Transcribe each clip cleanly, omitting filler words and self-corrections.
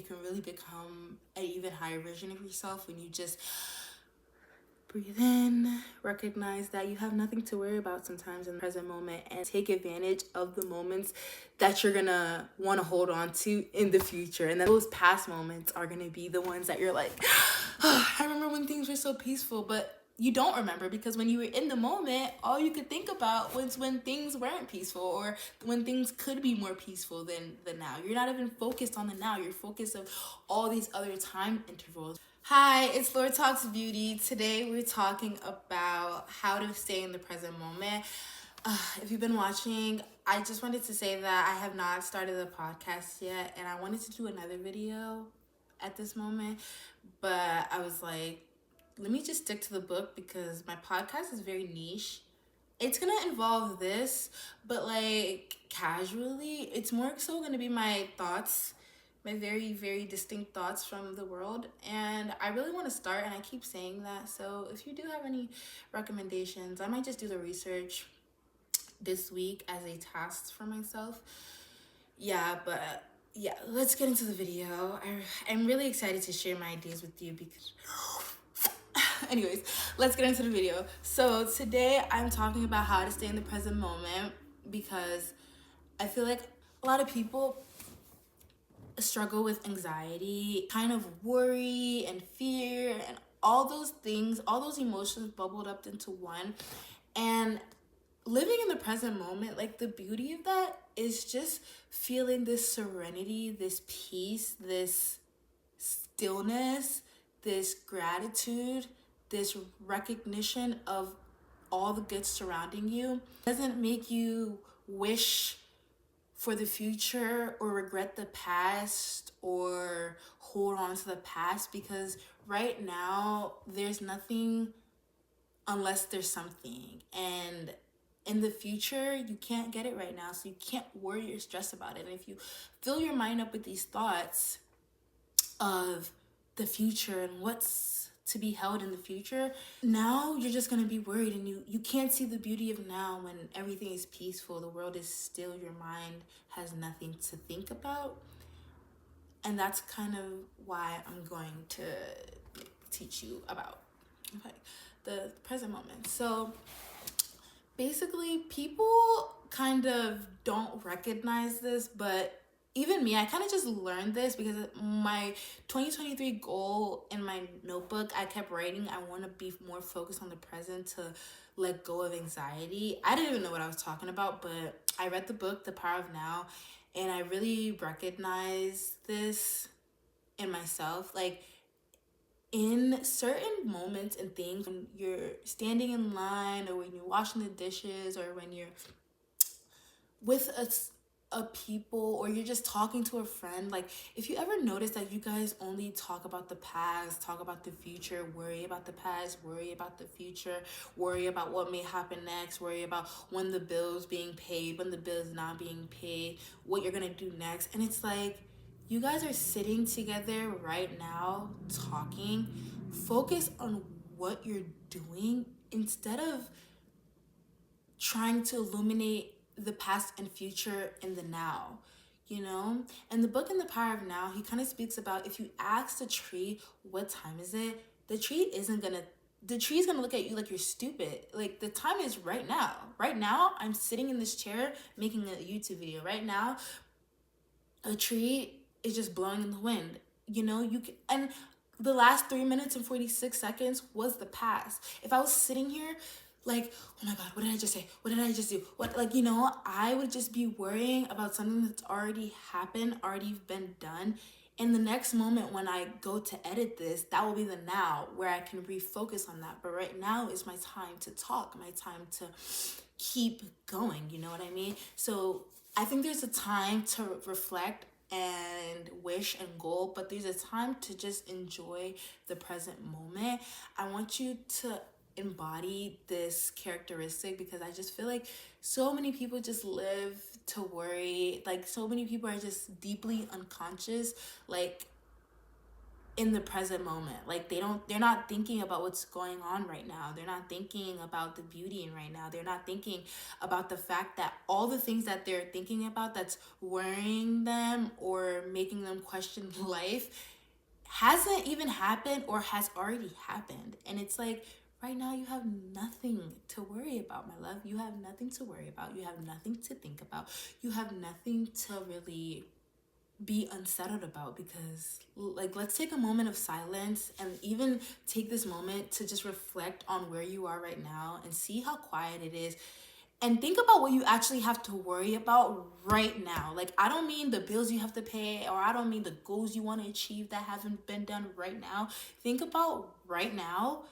you can really become an even higher version of yourself when you just breathe in, recognize that you have nothing to worry about sometimes in the present moment, and take advantage of the moments that you're gonna want to hold on to in the future. And then those past moments are gonna be the ones that you're like, oh, I remember when things were so peaceful, but you don't remember because when you were in the moment, all you could think about was when things weren't peaceful or when things could be more peaceful than the now. You're not even focused on the now. You're focused on all these other time intervals. Hi, it's Lord Talks Beauty. Today we're talking about how to stay in the present moment. If you've been watching, I just wanted to say that I have not started the podcast yet, and I wanted to do another video at this moment, but I was like, let me just stick to the book because my podcast is very niche. It's gonna involve this, but like casually, it's more so gonna be my thoughts, my very, very distinct thoughts from the world. And I really want to start, and I keep saying that. So if you do have any recommendations, I might just do the research this week as a task for myself. Yeah, let's get into the video. I'm really excited to share my ideas with you because anyways, let's get into the video. So today I'm talking about how to stay in the present moment because I feel like a lot of people struggle with anxiety, kind of worry and fear and all those things, all those emotions bubbled up into one. And living in the present moment, like the beauty of that is just feeling this serenity, this peace, this stillness, this gratitude, this recognition of all the good surrounding you. It doesn't make you wish for the future or regret the past or hold on to the past, because right now there's nothing unless there's something, and in the future you can't get it right now, so you can't worry or stress about it. And if you fill your mind up with these thoughts of the future and what's to be held in the future, now you're just going to be worried, and you can't see the beauty of now when everything is peaceful, the world is still, your mind has nothing to think about. And that's kind of why I'm going to teach you about the present moment. So basically, people kind of don't recognize this, but even me, I kind of just learned this because my 2023 goal in my notebook, I kept writing, I want to be more focused on the present, to let go of anxiety. I didn't even know what I was talking about, but I read the book, The Power of Now, and I really recognized this in myself. Like, in certain moments and things, when you're standing in line or when you're washing the dishes or when you're with a people or you're just talking to a friend, like if you ever notice that you guys only talk about the past, talk about the future, worry about the past, worry about the future, worry about what may happen next, worry about when the bill's being paid, when the bill's not being paid, what you're gonna do next. And it's like, you guys are sitting together right now talking. Focus on what you're doing instead of trying to illuminate the past and future in the now, you know? And the book In the Power of Now, he kind of speaks about, if you ask the tree, what time is it? The tree is gonna look at you like you're stupid. Like, the time is right now. Right now, I'm sitting in this chair making a YouTube video. Right now, a tree is just blowing in the wind. You know, and the last 3 minutes and 46 seconds was the past. If I was sitting here like, oh my God, what did I just say? What did I just do? What, like, you know, I would just be worrying about something that's already happened, already been done. In the next moment when I go to edit this, that will be the now where I can refocus on that. But right now is my time to talk, my time to keep going. You know what I mean? So I think there's a time to reflect and wish and goal, but there's a time to just enjoy the present moment. I want you to embody this characteristic because I just feel like so many people just live to worry. Like, so many people are just deeply unconscious. Like, in the present moment. Like they're not thinking about what's going on right now. They're not thinking about the beauty in right now. They're not thinking about the fact that all the things that they're thinking about that's worrying them or making them question life hasn't even happened or has already happened. And it's like, right now you have nothing to worry about, my love. You have nothing to worry about. You have nothing to think about. You have nothing to really be unsettled about, because like, let's take a moment of silence and even take this moment to just reflect on where you are right now and see how quiet it is, and think about what you actually have to worry about right now. Like, I don't mean the bills you have to pay, or I don't mean the goals you want to achieve that haven't been done right now. Think about right now.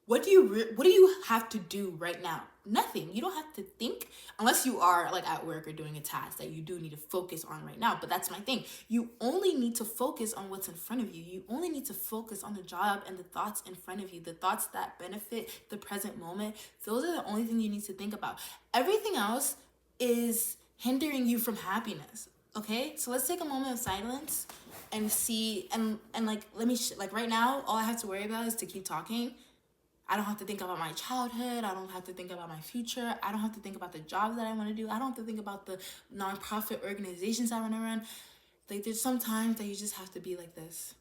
What do you have to do right now? Nothing. You don't have to think, unless you are like at work or doing a task that you do need to focus on right now. But that's my thing. You only need to focus on what's in front of you. You only need to focus on the job and the thoughts in front of you, the thoughts that benefit the present moment. Those are the only thing you need to think about. Everything else is hindering you from happiness. Okay? So let's take a moment of silence and see, and like, let me like, right now all I have to worry about is to keep talking. I don't have to think about my childhood. I don't have to think about my future. I don't have to think about the jobs that I want to do. I don't have to think about the nonprofit organizations I want to run. Like, there's some times that you just have to be like this.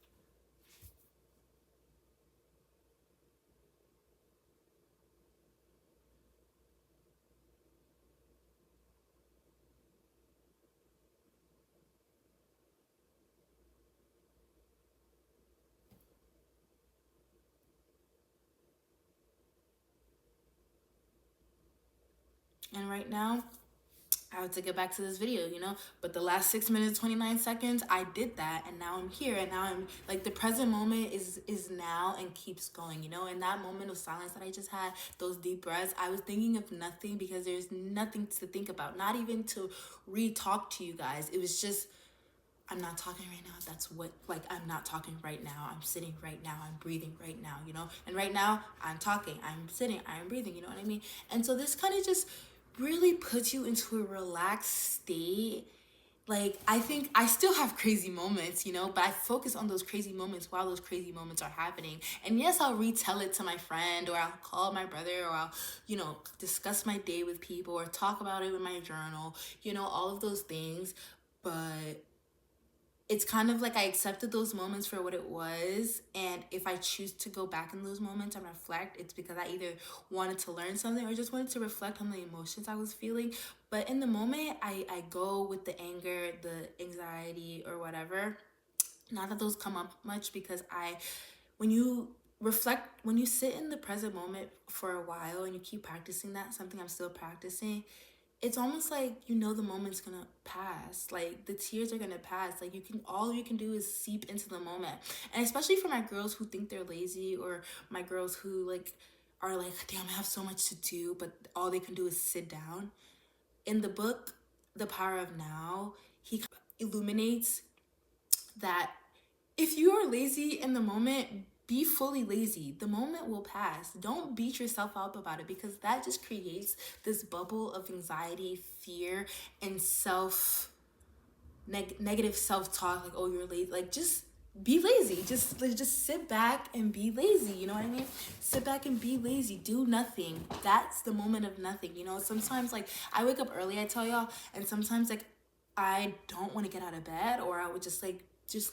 And right now, I have to get back to this video, but the last 6 minutes, 29 seconds, I did that, and now I'm here, and now I'm like, the present moment is now and keeps going, and that moment of silence that I just had, those deep breaths, I was thinking of nothing, because there's nothing to think about, not even to re-talk to you guys. It was just, I'm not talking right now. That's what, like, I'm not talking right now. I'm sitting right now. I'm breathing right now, And right now, I'm talking. I'm sitting. I'm breathing, you know what I mean? And so this kind of just really puts you into a relaxed state. Like, I think I still have crazy moments, but I focus on those crazy moments while those crazy moments are happening. And yes, I'll retell it to my friend, or I'll call my brother, or I'll, discuss my day with people, or talk about it in my journal, all of those things. But it's kind of like I accepted those moments for what it was. And if I choose to go back in those moments and reflect, it's because I either wanted to learn something or just wanted to reflect on the emotions I was feeling. But in the moment, I go with the anger, the anxiety, or whatever. Not that those come up much, because when you reflect, when you sit in the present moment for a while and you keep practicing that, something I'm still practicing, it's almost like, the moment's gonna pass. Like, the tears are gonna pass. Like, all you can do is seep into the moment. And especially for my girls who think they're lazy, or my girls who like are like, damn, I have so much to do, but all they can do is sit down. In the book The Power of Now, he illuminates that if you are lazy in the moment, be fully lazy. The moment will pass. Don't beat yourself up about it, because that just creates this bubble of anxiety, fear, and negative self-talk. Like, oh, you're lazy. Like, just be lazy. Just sit back and be lazy. You know what I mean? Sit back and be lazy. Do nothing. That's the moment of nothing. Sometimes, like, I wake up early, I tell y'all, and sometimes, like, I don't want to get out of bed, or I would just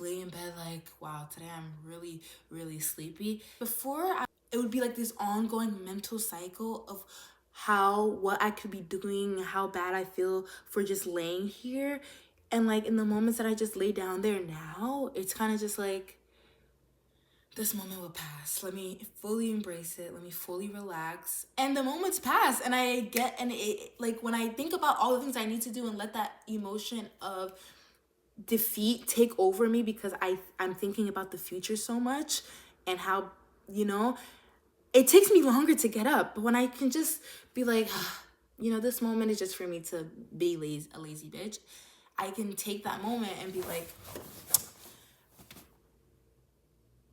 lay in bed, like, wow, today I'm really, really sleepy. It would be like this ongoing mental cycle of what I could be doing, how bad I feel for just laying here. And like, in the moments that I just lay down there now, it's kind of just like, this moment will pass. Let me fully embrace it. Let me fully relax. And the moments pass, and like, when I think about all the things I need to do and let that emotion of defeat take over me, because I'm thinking about the future so much, and how, it takes me longer to get up. But when I can just be like, this moment is just for me to be a lazy bitch, I can take that moment and be like,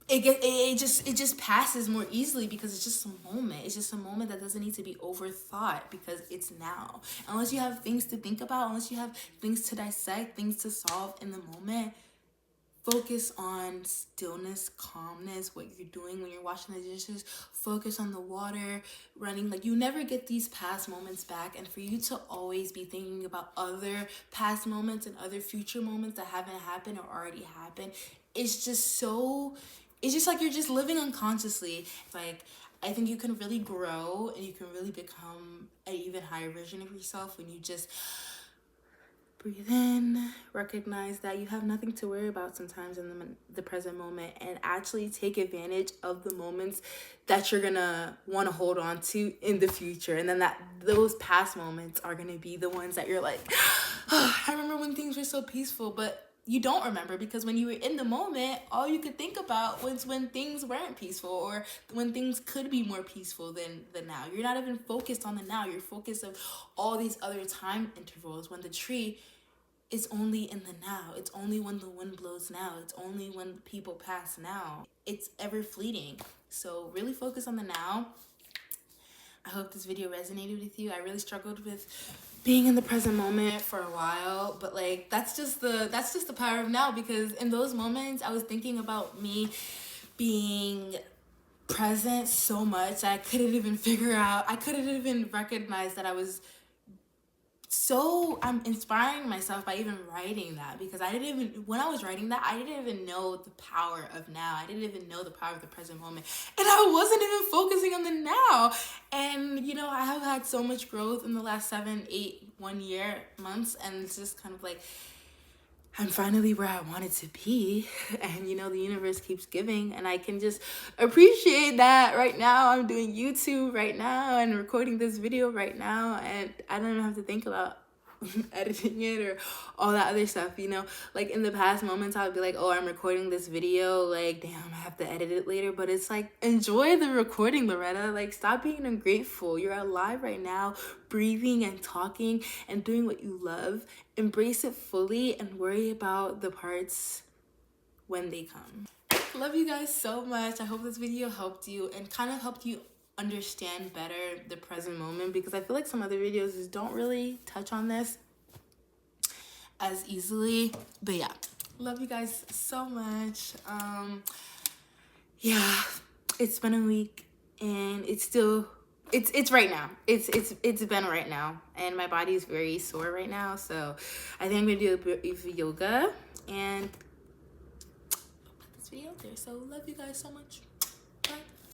it just passes more easily, because it's just a moment. It's just a moment that doesn't need to be overthought, because it's now. Unless you have things to think about, unless you have things to dissect, things to solve in the moment, Focus on stillness, calmness, what you're doing when you're washing the dishes. Focus on the water running. Like, you never get these past moments back. And for you to always be thinking about other past moments and other future moments that haven't happened or already happened, it's just so, it's just like you're just living unconsciously. Like, I think you can really grow and you can really become an even higher version of yourself when you just breathe in, recognize that you have nothing to worry about sometimes in the present moment, and actually take advantage of the moments that you're gonna want to hold on to in the future. And then that those past moments are gonna be the ones that you're like, oh, I remember when things were so peaceful, but you don't remember because when you were in the moment, all you could think about was when things weren't peaceful or when things could be more peaceful than the now. You're not even focused on the now. You're focused on all these other time intervals when the tree is only in the now. It's only when the wind blows now. It's only when people pass now. It's ever fleeting. So really focus on the now. I hope this video resonated with you. I really struggled with being in the present moment for a while, but like that's just the power of now, because in those moments I was thinking about me being present so much I couldn't even recognize that I was. So I'm inspiring myself by even writing that, because when I was writing that, I didn't even know the power of now. I didn't even know the power of the present moment. And I wasn't even focusing on the now. And, I have had so much growth in the last 7, 8, 1 year months. And it's just kind of like, I'm finally where I wanted to be. And, the universe keeps giving. And I can just appreciate that right now. I'm doing YouTube right now and recording this video right now. And I don't even have to think about editing it or all that other stuff, Like, in the past moments, I would be like, oh, I'm recording this video. Like, damn, I have to edit it later. But it's like, enjoy the recording, Loretta. Like, stop being ungrateful. You're alive right now, breathing and talking and doing what you love. Embrace it fully and worry about the parts when they come. Love you guys so much. I hope this video helped you and kind of helped you understand better the present moment, because I feel like some other videos just don't really touch on this as easily. But yeah, love you guys so much. Yeah, it's been a week and it's right now. It's been right now, and my body is very sore right now. So I think I'm gonna do a bit of yoga and put this video out there. So love you guys so much. Bye.